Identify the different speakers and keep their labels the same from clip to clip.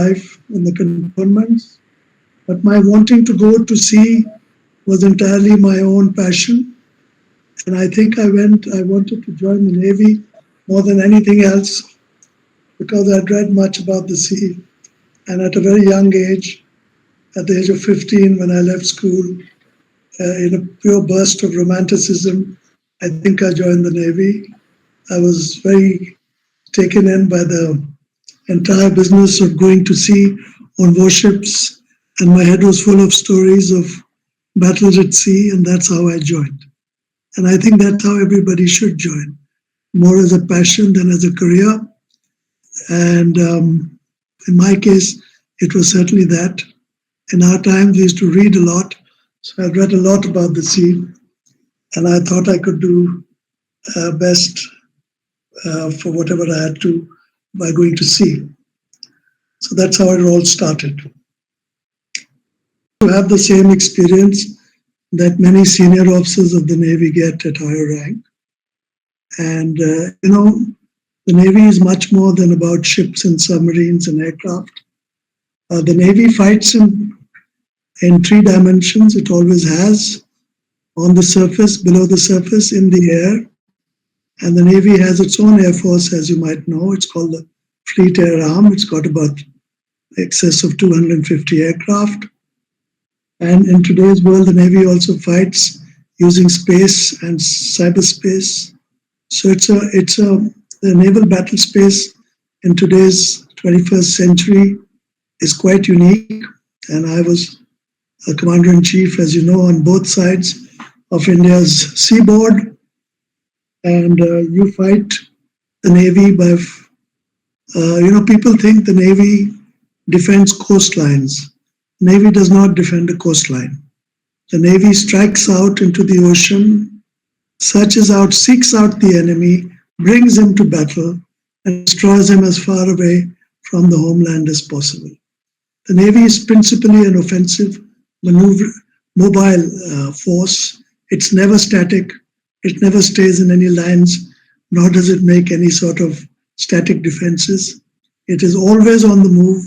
Speaker 1: life in the cantonments, but my wanting to go to sea was entirely my own passion. And I think I wanted to join the Navy more than anything else because I'd read much about the sea. And at a very young age, at the age of 15, when I left school, in a pure burst of romanticism, I think I joined the Navy. I was very taken in by the entire business of going to sea on warships, and my head was full of stories of battles at sea, and that's how I joined. And I think that's how everybody should join, more as a passion than as a career. And in my case, it was certainly that. In our time, we used to read a lot, so I read a lot about the sea, and I thought I could do best for whatever I had to by going to sea. So that's how it all started. To have the same experience that many senior officers of the Navy get at higher rank. And, the Navy is much more than about ships and submarines and aircraft. The Navy fights in three dimensions. It always has: on the surface, below the surface, in the air. And the Navy has its own air force, as you might know. It's called the Fleet Air Arm. It's got about excess of 250 aircraft. And in today's world, the Navy also fights using space and cyberspace. So the naval battle space in today's 21st century is quite unique. And I was a commander-in-chief, as you know, on both sides of India's seaboard. And you fight the Navy by, people think the Navy defends coastlines. Navy does not defend a coastline. The Navy strikes out into the ocean, searches out, seeks out the enemy, brings him to battle, and destroys him as far away from the homeland as possible. The Navy is principally an offensive, mobile force. It's never static. It never stays in any lines, nor does it make any sort of static defenses. It is always on the move.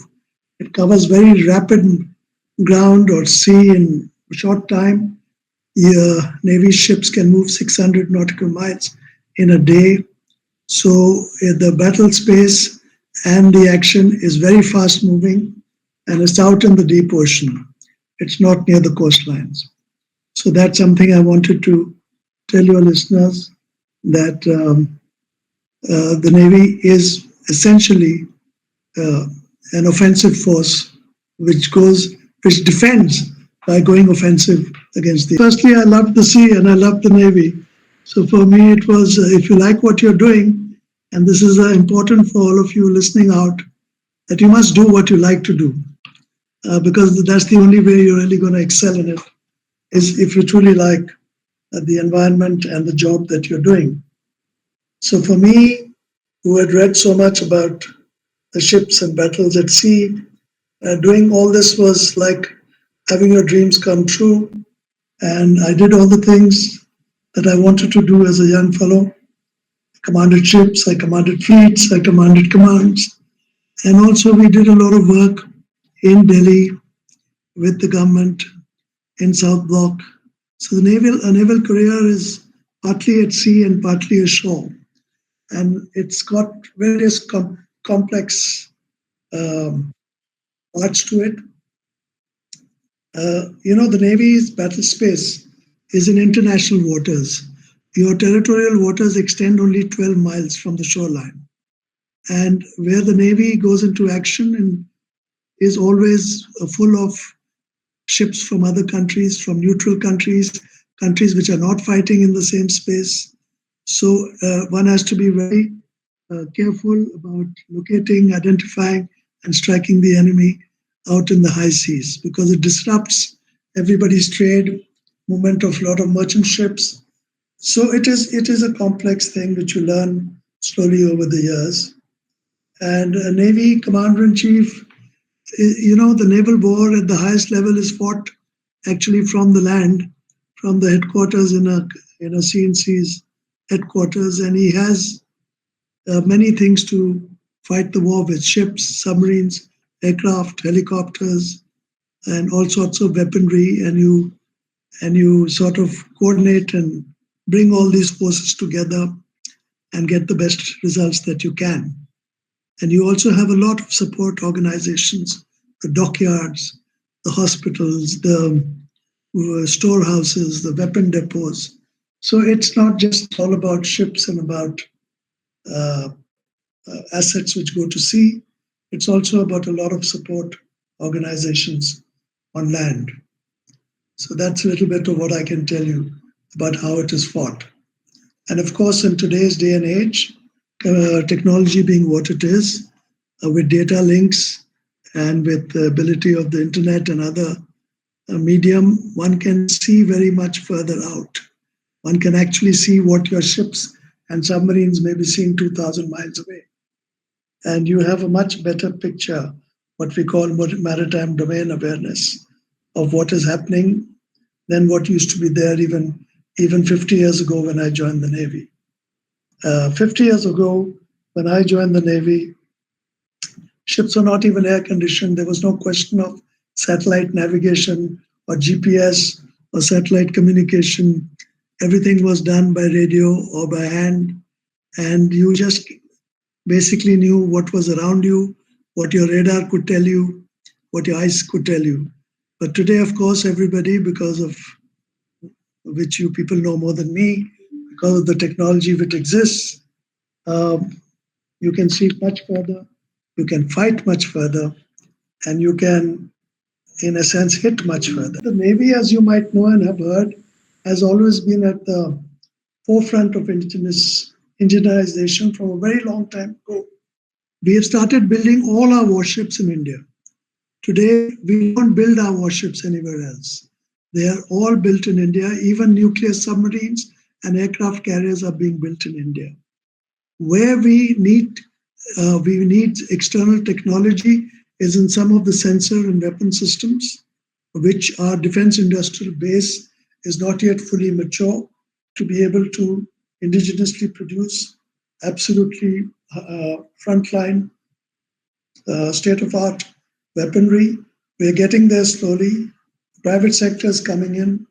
Speaker 1: It covers very rapid ground or sea in a short time. Navy ships can move 600 nautical miles in a day. So the battle space and the action is very fast moving, and it's out in the deep ocean. It's not near the coastlines. So that's something I wanted to tell your listeners, that the Navy is essentially an offensive force which defends by going offensive against the. Firstly, I loved the sea and I loved the Navy. So for me, it was, if you like what you're doing, and this is important for all of you listening out, that you must do what you like to do, because that's the only way you're really going to excel in it, is if you truly like the environment and the job that you're doing. So for me, who had read so much about the ships and battles at sea, doing all this was like having your dreams come true. And I did all the things that I wanted to do as a young fellow. I commanded ships, I commanded fleets, I commanded commands. And also we did a lot of work in Delhi with the government in South Block. So a naval career is partly at sea and partly ashore. And it's got various complex parts to it. The Navy's battle space is in international waters. Your territorial waters extend only 12 miles from the shoreline. And where the Navy goes into action and is always full of ships from other countries, from neutral countries, countries which are not fighting in the same space. So one has to be very careful about locating, identifying, and striking the enemy out in the high seas, because it disrupts everybody's trade, movement of a lot of merchant ships. So it is a complex thing which you learn slowly over the years. And a Navy commander-in-chief, the naval war at the highest level is fought actually from the land, from the headquarters in a CNC's headquarters, and he has many things to fight the war with: ships, submarines, aircraft, helicopters, and all sorts of weaponry, and you sort of coordinate and bring all these forces together and get the best results that you can. And you also have a lot of support organizations, the dockyards, the hospitals, the storehouses, the weapon depots. So it's not just all about ships and about uh, assets which go to sea. It's also about a lot of support organizations on land. So that's a little bit of what I can tell you about how it is fought. And of course, in today's day and age, technology being what it is, with data links and with the ability of the internet and other medium, one can see very much further out. One can actually see what your ships and submarines may be seeing 2,000 miles away. And you have a much better picture, what we call maritime domain awareness of what is happening than what used to be there even 50 years ago when I joined the Navy. 50 years ago, when I joined the Navy, ships were not even air conditioned. There was no question of satellite navigation or GPS or satellite communication. Everything was done by radio or by hand, and you just basically knew what was around you, what your radar could tell you, what your eyes could tell you. But today, of course, everybody, because of which you people know more than me, because of the technology which exists, um, you can see much further, you can fight much further, and you can, in a sense, hit much further. The Navy, as you might know and have heard, has always been at the forefront of indigenization from a very long time ago. We have started building all our warships in India. Today, we don't build our warships anywhere else. They are all built in India. Even nuclear submarines and aircraft carriers are being built in India. Where we need external technology is in some of the sensor and weapon systems, which our defense industrial base is not yet fully mature to be able to indigenously produce absolutely frontline, state-of-art weaponry. We're getting there slowly. Private sector is coming in.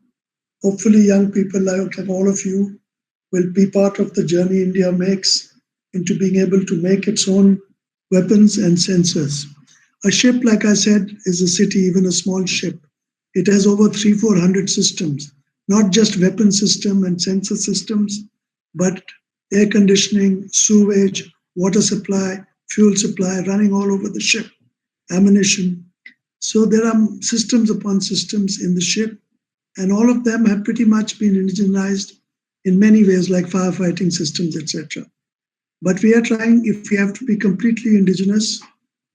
Speaker 1: Hopefully, young people like all of you will be part of the journey India makes into being able to make its own weapons and sensors. A ship, like I said, is a city, even a small ship. It has over 400 systems, not just weapon system and sensor systems, but air conditioning, sewage, water supply, fuel supply running all over the ship, ammunition. So there are systems upon systems in the ship, and all of them have pretty much been indigenized in many ways, like firefighting systems, etc. But we are trying, if we have to be completely indigenous,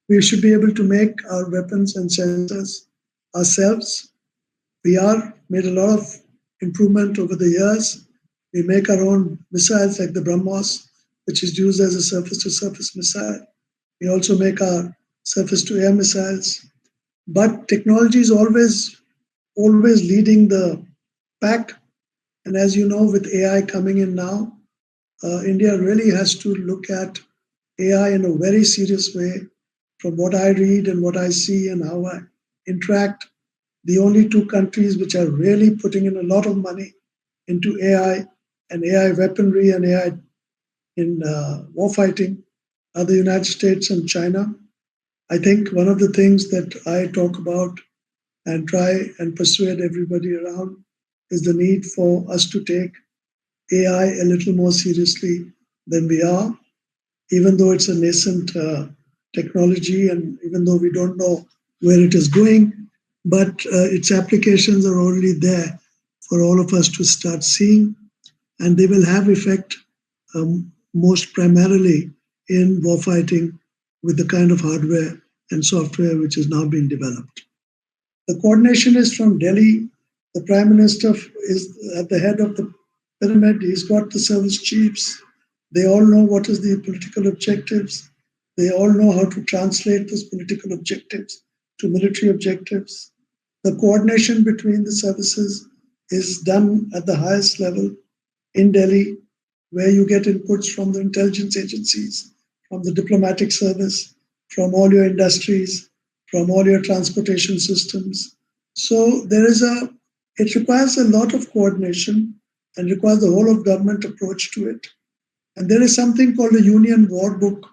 Speaker 1: we should be able to make our weapons and sensors ourselves. We are made a lot of improvement over the years. We make our own missiles like the BrahMos, which is used as a surface-to-surface missile. We also make our surface-to-air missiles. But technology is always leading the pack. And as you know, with AI coming in now, India really has to look at AI in a very serious way. From what I read and what I see and how I interact, the only two countries which are really putting in a lot of money into AI and AI weaponry and AI in warfighting are the United States and China. I think one of the things that I talk about and try and persuade everybody around is the need for us to take AI a little more seriously than we are, even though it's a nascent technology and even though we don't know where it is going, but its applications are already there for all of us to start seeing, and they will have effect most primarily in warfighting with the kind of hardware and software which is now being developed. The coordination is from Delhi. The Prime Minister is at the head of the pyramid. He's got the service chiefs. They all know what is the political objectives. They all know how to translate those political objectives to military objectives. The coordination between the services is done at the highest level in Delhi, where you get inputs from the intelligence agencies, from the diplomatic service, from all your industries, from all your transportation systems. So it requires a lot of coordination and requires the whole of government approach to it. And there is something called a Union War Book,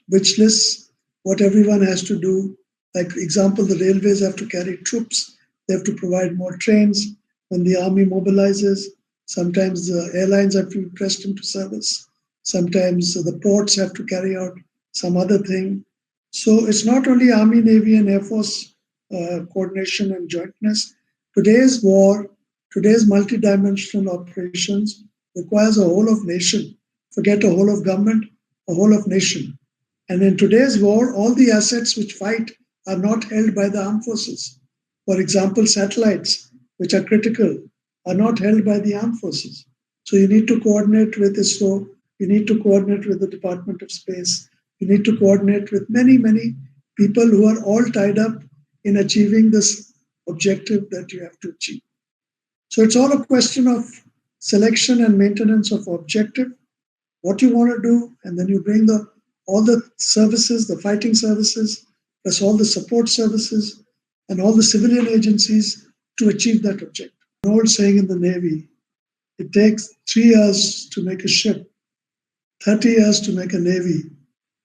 Speaker 1: which lists what everyone has to do. Like, for example, the railways have to carry troops, they have to provide more trains when the army mobilizes. Sometimes the airlines have to be pressed into service. Sometimes the ports have to carry out some other thing. So it's not only Army, Navy, and Air Force coordination and jointness. Today's war, today's multidimensional operations requires a whole of nation. Forget a whole of government, a whole of nation. And in today's war, all the assets which fight are not held by the armed forces. For example, satellites, which are critical, are not held by the armed forces. So you need to coordinate with ISRO, you need to coordinate with the Department of Space, you need to coordinate with many, many people who are all tied up in achieving this objective that you have to achieve. So it's all a question of selection and maintenance of objective, what you want to do, and then you bring all the services, the fighting services, plus all the support services, and all the civilian agencies to achieve that objective. An old saying in the Navy, it takes 3 years to make a ship, 30 years to make a navy,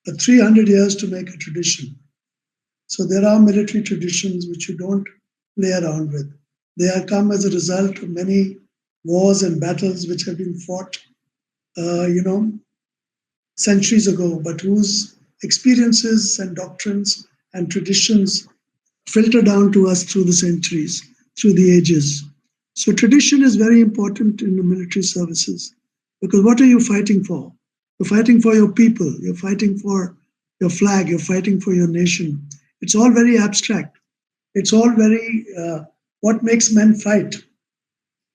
Speaker 1: but 300 years to make a tradition. So there are military traditions which you don't play around with. They have come as a result of many wars and battles which have been fought, centuries ago, but whose experiences and doctrines and traditions filter down to us through the centuries, through the ages. So tradition is very important in the military services, because what are you fighting for? You're fighting for your people, you're fighting for your flag, you're fighting for your nation. It's all very abstract. It's all very, what makes men fight?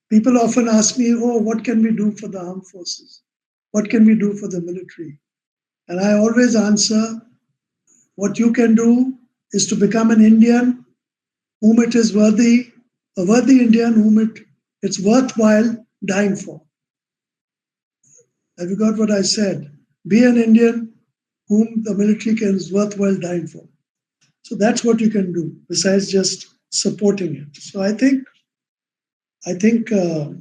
Speaker 1: People often ask me, oh, what can we do for the armed forces? What can we do for the military? And I always answer, what you can do is to become an Indian whom it is worthy, a worthy Indian whom it's worthwhile dying for. Have you got what I said? Be an Indian whom the military is worthwhile dying for. So that's what you can do besides just supporting it. So I think a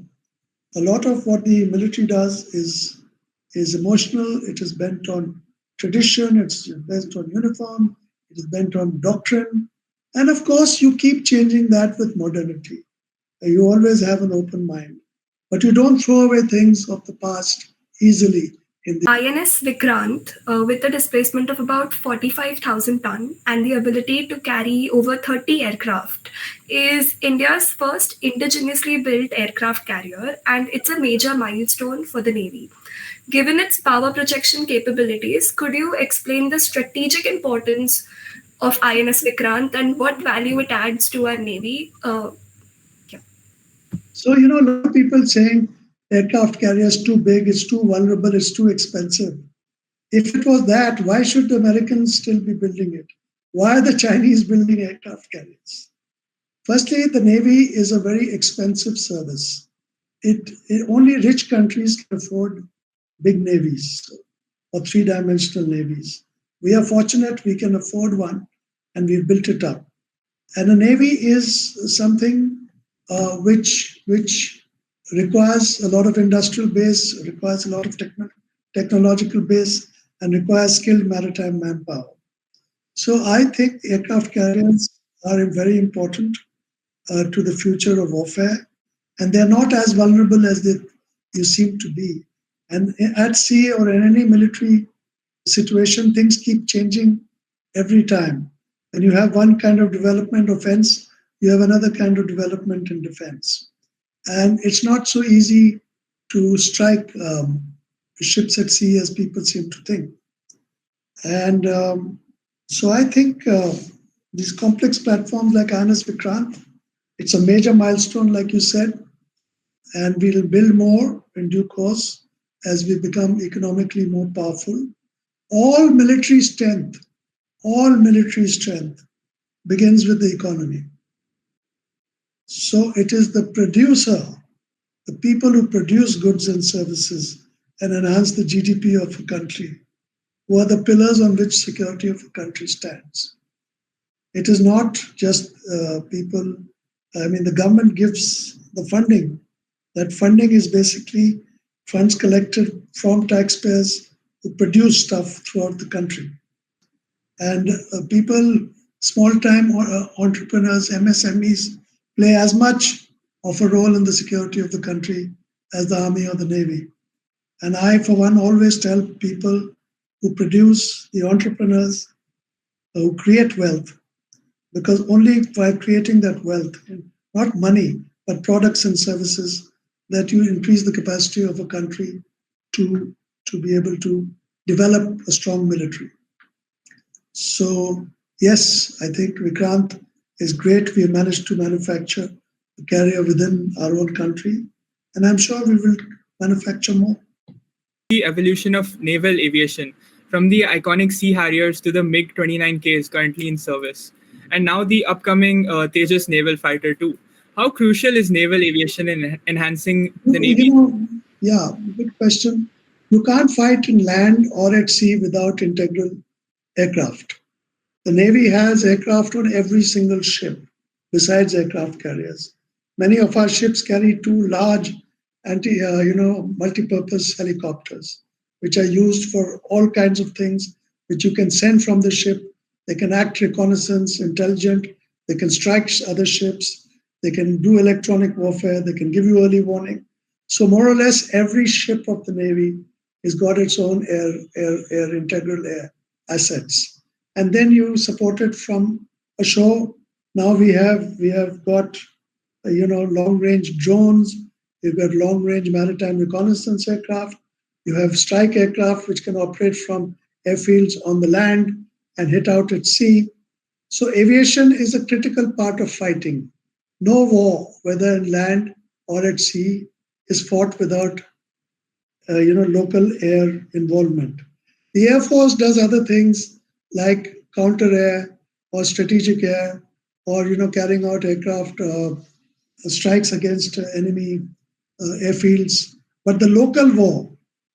Speaker 1: lot of what the military does is emotional. It is bent on tradition. It's bent on uniform. It is bent on doctrine. And of course, you keep changing that with modernity. You always have an open mind, but you don't throw away things of the past easily.
Speaker 2: INS Vikrant, with a displacement of about 45,000 ton and the ability to carry over 30 aircraft, is India's first indigenously built aircraft carrier, and it's a major milestone for the Navy. Given its power projection capabilities, could you explain the strategic importance of INS Vikrant and what value it adds to our Navy? Yeah.
Speaker 1: So, a lot of people saying aircraft carrier is too big, it's too vulnerable, it's too expensive. If it was that, why should the Americans still be building it? Why are the Chinese building aircraft carriers? Firstly, the Navy is a very expensive service. Only rich countries can afford big navies or three-dimensional navies. We are fortunate we can afford one, and we've built it up. And a navy is something which requires a lot of industrial base, requires a lot of technological base, and requires skilled maritime manpower. So I think aircraft carriers are very important to the future of warfare, and they're not as vulnerable as you seem to be. And at sea or in any military situation, things keep changing every time. When you have one kind of development offense, you have another kind of development in defense. And it's not so easy to strike ships at sea as people seem to think. And so I think these complex platforms like INS Vikrant, it's a major milestone, like you said, and we'll build more in due course as we become economically more powerful. All military strength begins with the economy. So it is the producer, the people who produce goods and services and enhance the GDP of a country, who are the pillars on which security of a country stands. It is not just people. I mean, the government gives the funding. That funding is basically funds collected from taxpayers who produce stuff throughout the country. And people, small time entrepreneurs, MSMEs, play as much of a role in the security of the country as the army or the navy. And I, for one, always tell people who produce, the entrepreneurs who create wealth, because only by creating that wealth, not money, but products and services, that you increase the capacity of a country to, to be able to develop a strong military. So, yes, I think Vikrant is great. We have managed to manufacture a carrier within our own country, and I'm sure we will manufacture more.
Speaker 3: The evolution of naval aviation, from the iconic Sea Harriers to the MiG 29Ks currently in service, and now the upcoming Tejas naval fighter too. How crucial is naval aviation in enhancing the
Speaker 1: You
Speaker 3: Navy?
Speaker 1: know, yeah, good question. You can't fight in land or at sea without integral aircraft. The Navy has aircraft on every single ship, besides aircraft carriers. Many of our ships carry two large multi-purpose helicopters, which are used for all kinds of things, which you can send from the ship. They can act reconnaissance, intelligent. They can strike other ships. They can do electronic warfare. They can give you early warning. So more or less, every ship of the Navy has got its own air integral air assets, and then you support it from ashore. Now we have got long range drones. You've got long range maritime reconnaissance aircraft. You have strike aircraft which can operate from airfields on the land and hit out at sea. So aviation is a critical part of fighting. No war, whether in land or at sea, is fought without local air involvement. The Air Force does other things like counter air or strategic air, or carrying out aircraft strikes against enemy airfields. But the local war,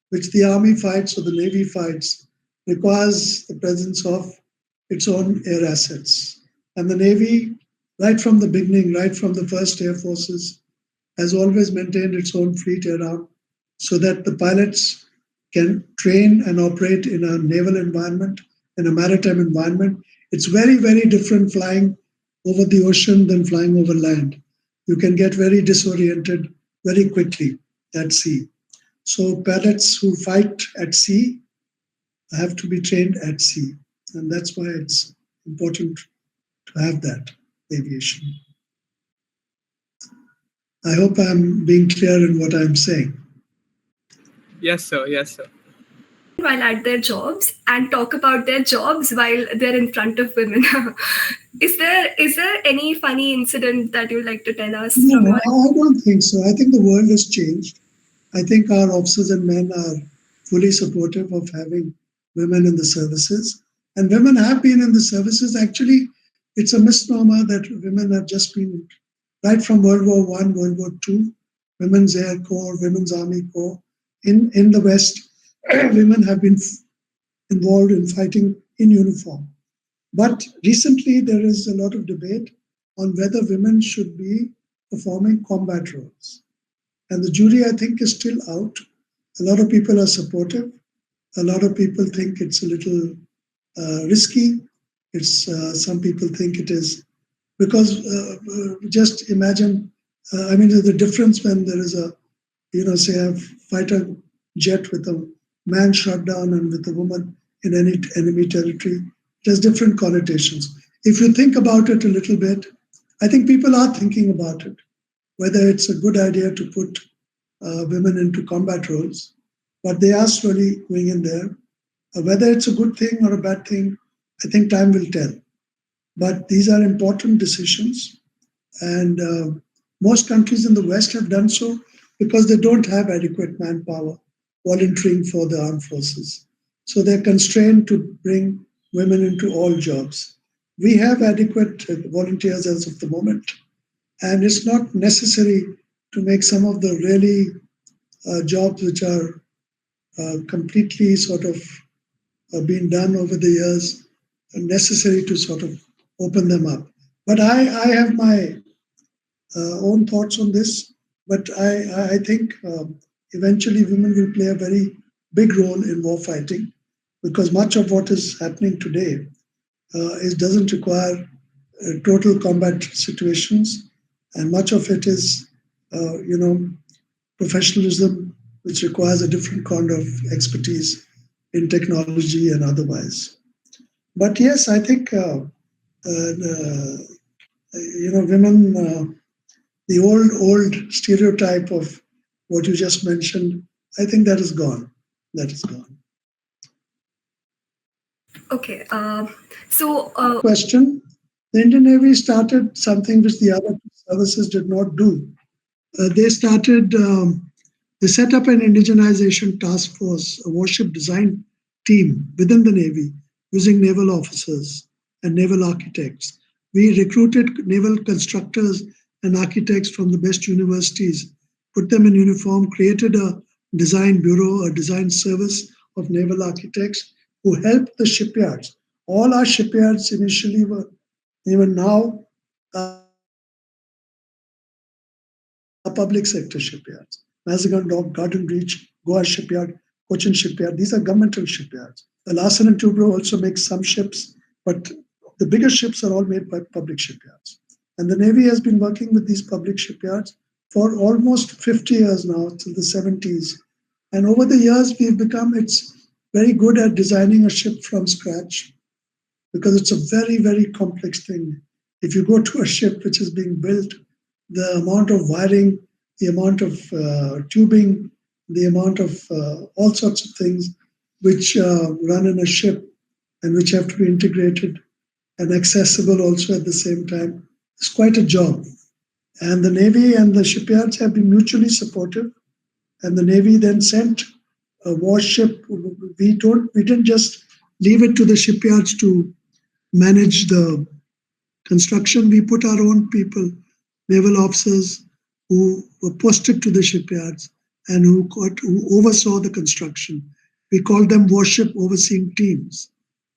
Speaker 1: which the army fights or the navy fights, requires the presence of its own air assets. And the navy, right from the beginning, right from the first air forces, has always maintained its own fleet around so that the pilots can train and operate in a naval environment, in a maritime environment. It's very, very different flying over the ocean than flying over land. You can get very disoriented very quickly at sea. So pilots who fight at sea have to be trained at sea. And that's why it's important to have that aviation. I hope I'm being clear in what I'm saying.
Speaker 3: Yes, sir. Yes, sir.
Speaker 2: While at their jobs and talk about their jobs while they're in front of women. Is there any funny incident that you'd like to tell us from
Speaker 1: No,
Speaker 2: your
Speaker 1: I don't think so. I think the world has changed. I think our officers and men are fully supportive of having women in the services. And women have been in the services. Actually, it's a misnomer that women have just been right from World War One, World War Two, Women's Air Corps, Women's Army Corps. In the West, women have been involved in fighting in uniform. But recently, there is a lot of debate on whether women should be performing combat roles. And the jury, I think, is still out. A lot of people are supportive. A lot of people think it's a little risky. It's some people think it is because just imagine. I mean, the difference when there is a, say a fighter jet with a man shot down and with a woman in any enemy territory. It has different connotations. If you think about it a little bit, I think people are thinking about it, whether it's a good idea to put women into combat roles, but they are slowly going in there. Whether it's a good thing or a bad thing, I think time will tell. But these are important decisions, and most countries in the West have done so because they don't have adequate manpower volunteering for the armed forces. So they're constrained to bring women into all jobs. We have adequate volunteers as of the moment, and it's not necessary to make some of the really jobs which are completely sort of being done over the years necessary to sort of open them up. But I have my own thoughts on this. But I think eventually women will play a very big role in war fighting because much of what is happening today is doesn't require total combat situations, and much of it is, professionalism, which requires a different kind of expertise in technology and otherwise. But yes, I think women, the old stereotype of what you just mentioned, I think that is gone. That is gone.
Speaker 2: Okay. So,
Speaker 1: Question: the Indian Navy started something which the other services did not do. They started. They set up an indigenization task force, a warship design team within the Navy using naval officers and naval architects. We recruited naval constructors and architects from the best universities, put them in uniform, created a design bureau, a design service of naval architects who helped the shipyards. All our shipyards initially were, even now, are public sector shipyards. Mazagon Dock, Garden Reach, Goa Shipyard, Cochin Shipyard, these are governmental shipyards. The Larsen and Toubro also makes some ships, but the bigger ships are all made by public shipyards. And the Navy has been working with these public shipyards for almost 50 years now, till the 70s. And over the years, we've become, it's very good at designing a ship from scratch because it's a very, very complex thing. If you go to a ship which is being built, the amount of wiring, the amount of tubing, the amount of all sorts of things which run in a ship and which have to be integrated and accessible also at the same time, is quite a job. And the Navy and the shipyards have been mutually supportive. And the Navy then sent a warship. We didn't just leave it to the shipyards to manage the construction. We put our own people, naval officers who were posted to the shipyards and who oversaw the construction. We called them warship overseeing teams.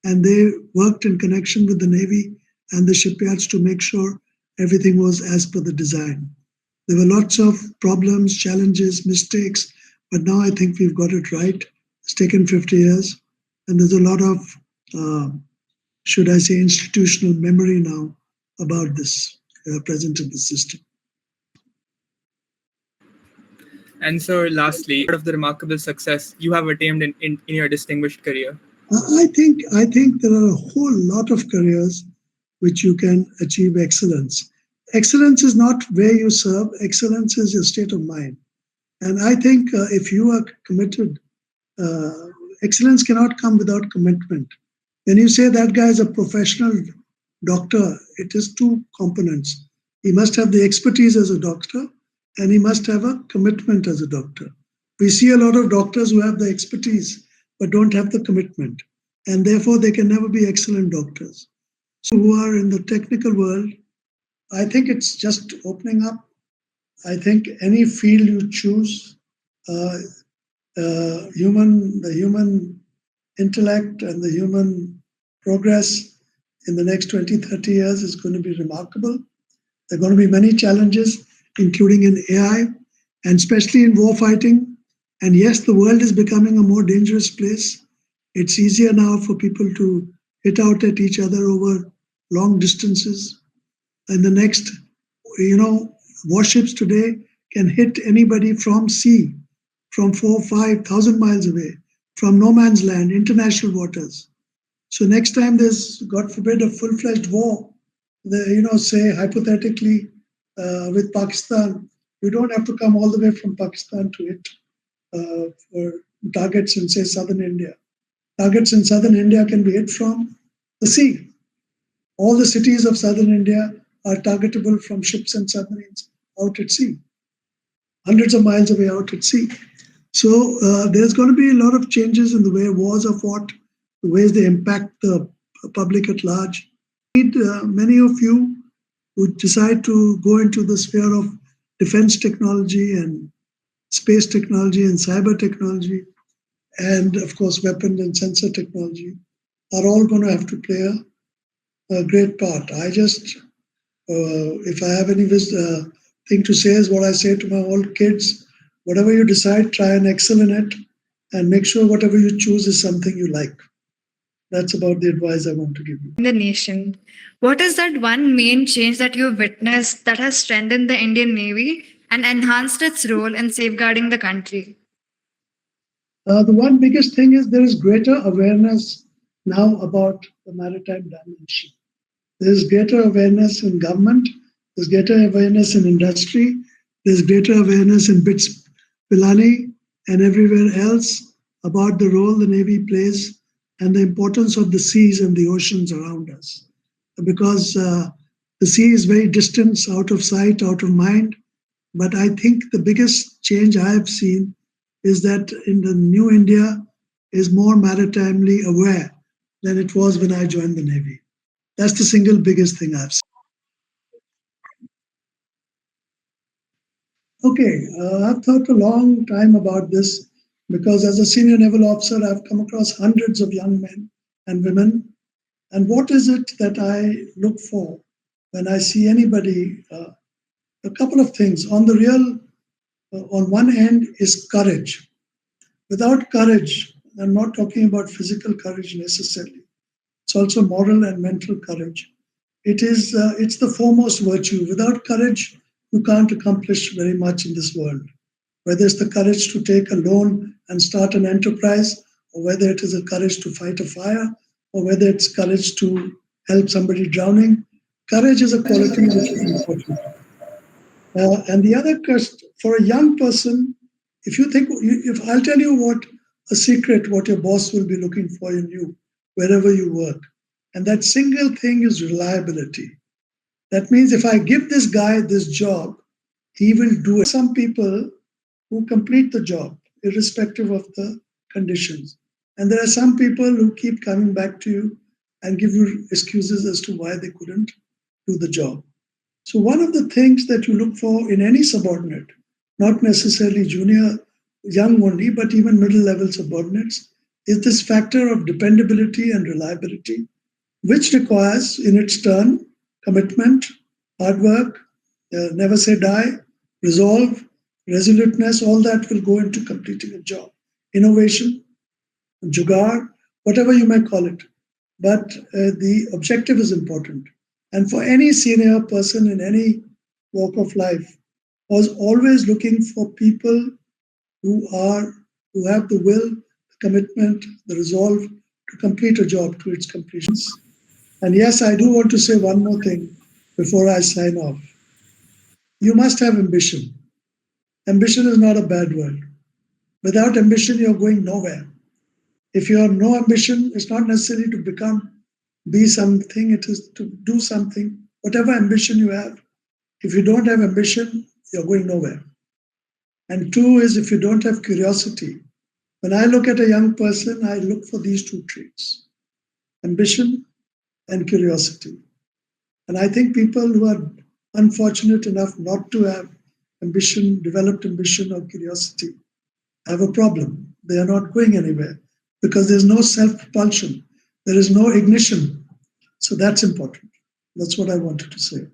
Speaker 1: And they worked in connection with the Navy and the shipyards to make sure everything was as per the design. There were lots of problems, challenges, mistakes, but now I think we've got it right. It's taken 50 years, and there's a lot of, should I say, institutional memory now about this present in the system.
Speaker 3: And so, lastly, part of the remarkable success you have attained in your distinguished career?
Speaker 1: I think there are a whole lot of careers which you can achieve excellence. Excellence is not where you serve. Excellence is your state of mind. And I think if you are committed, excellence cannot come without commitment. When you say that guy is a professional doctor, it is two components. He must have the expertise as a doctor, and he must have a commitment as a doctor. We see a lot of doctors who have the expertise but don't have the commitment, and therefore they can never be excellent doctors. So who are in the technical world, I think it's just opening up. I think any field you choose, the human intellect and the human progress in the next 20, 30 years is going to be remarkable. There are going to be many challenges, including in AI, and especially in war fighting. And yes, the world is becoming a more dangerous place. It's easier now for people to hit out at each other over long distances. And the next, warships today can hit anybody from sea, from 4,000-5,000 miles away, from no man's land, international waters. So next time there's, God forbid, a full-fledged war, say hypothetically with Pakistan, you don't have to come all the way from Pakistan to hit for targets in, say, southern India. Targets in southern India can be hit from the sea. All the cities of southern India are targetable from ships and submarines out at sea, hundreds of miles away out at sea. So there's going to be a lot of changes in the way wars are fought, the ways they impact the public at large. Many of you who decide to go into the sphere of defense technology and space technology and cyber technology, and of course weapon and sensor technology, are all going to have to play a a great part. If I have any thing to say, is what I say to my old kids: whatever you decide, try and excel in it, and make sure whatever you choose is something you like. That's about the advice I want to give you.
Speaker 4: In the nation. What is that one main change that you've witnessed that has strengthened the Indian Navy and enhanced its role in safeguarding the country?
Speaker 1: The one biggest thing is there is greater awareness now about the maritime dimension. There's greater awareness in government, there's greater awareness in industry, there's greater awareness in BITS Pilani and everywhere else about the role the Navy plays and the importance of the seas and the oceans around us. Because the sea is very distant, out of sight, out of mind. But I think the biggest change I have seen is that in the new India is more maritimely aware than it was when I joined the Navy. That's the single biggest thing I've seen. Okay, I've thought a long time about this because as a senior naval officer, I've come across hundreds of young men and women. And what is it that I look for when I see anybody? A couple of things. On one end is courage. Without courage, I'm not talking about physical courage necessarily. It's also moral and mental courage. It's the foremost virtue. Without courage, you can't accomplish very much in this world. Whether it's the courage to take a loan and start an enterprise, or whether it is a courage to fight a fire, or whether it's courage to help somebody drowning, courage is a quality which is important. And the other question for a young person, if I'll tell you what a secret, what your boss will be looking for in you, wherever you work, and that single thing is reliability. That means if I give this guy this job, he will do it. Some people who complete the job, irrespective of the conditions. And there are some people who keep coming back to you and give you excuses as to why they couldn't do the job. So, one of the things that you look for in any subordinate, not necessarily junior, young only, but even middle level subordinates, is this factor of dependability and reliability, which requires, in its turn, commitment, hard work, never say die, resolve, resoluteness, all that will go into completing a job. Innovation, jugaad, whatever you may call it. But the objective is important. And for any senior person in any walk of life, was always looking for people who have the will, the commitment, the resolve to complete a job to its completion. And yes, I do want to say one more thing before I sign off. You must have ambition. Ambition is not a bad word. Without ambition, you're going nowhere. If you have no ambition, it's not necessarily to be something, it is to do something. Whatever ambition you have, if you don't have ambition, you're going nowhere. And two is if you don't have curiosity. When I look at a young person, I look for these two traits: ambition and curiosity. And I think people who are unfortunate enough not to have ambition, developed ambition or curiosity, have a problem. They are not going anywhere because there's no self-propulsion. There is no ignition. So that's important. That's what I wanted to say.